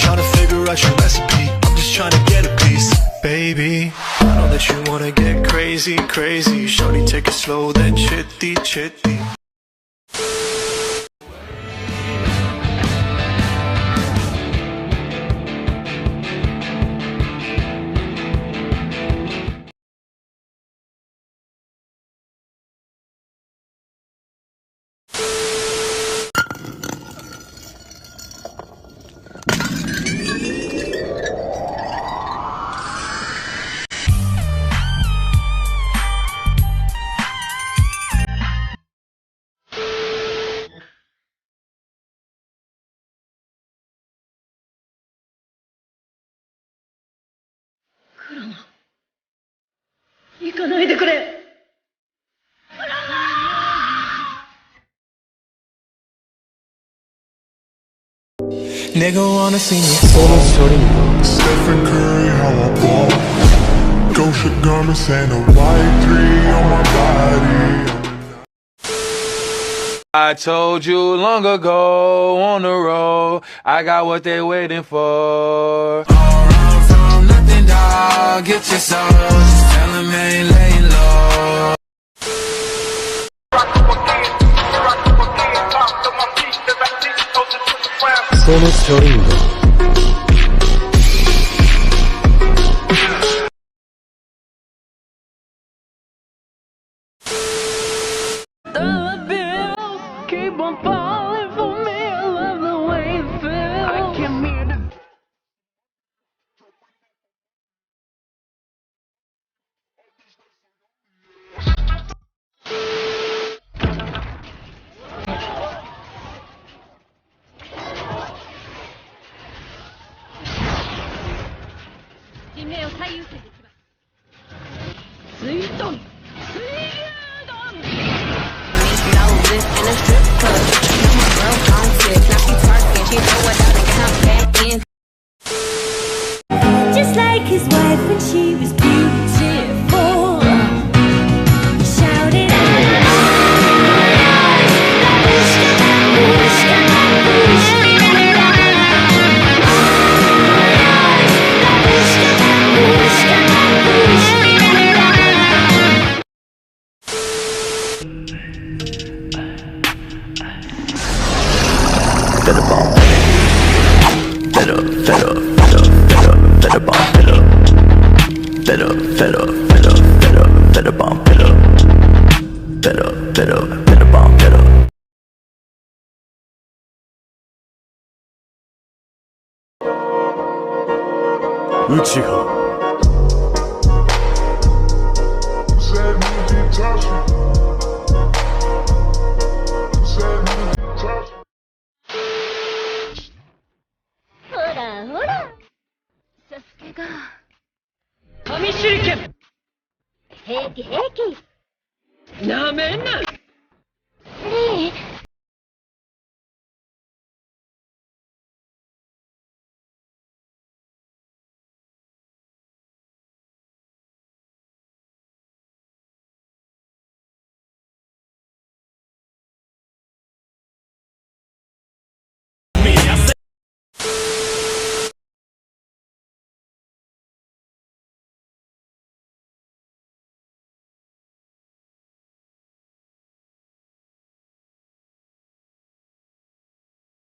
trying to figure out your recipe. I'm just trying to get a piece. Baby, I know that you wanna get crazy, crazy. Shorty, take it slow, then chitty, chitty. Nigga wanna see me Stephen Curry, how I ball. Gosha garments and a white 3 on my body. I told you long ago on the road, I got what they waiting for. Don't run from nothing, dog. Get your soul. Just tell them ain't laying low. Sono Choringo. The bills keep on falling for me. I love the way it feels. I came here to just like his wife when she was beautiful. He shouted out, "Babushka, babushka, babushka, babushka, babushka, babushka." Better bomb. Better bomb. Better. Better bomb. Better bomb. Better. Uchiha. Heki heki. なめんな。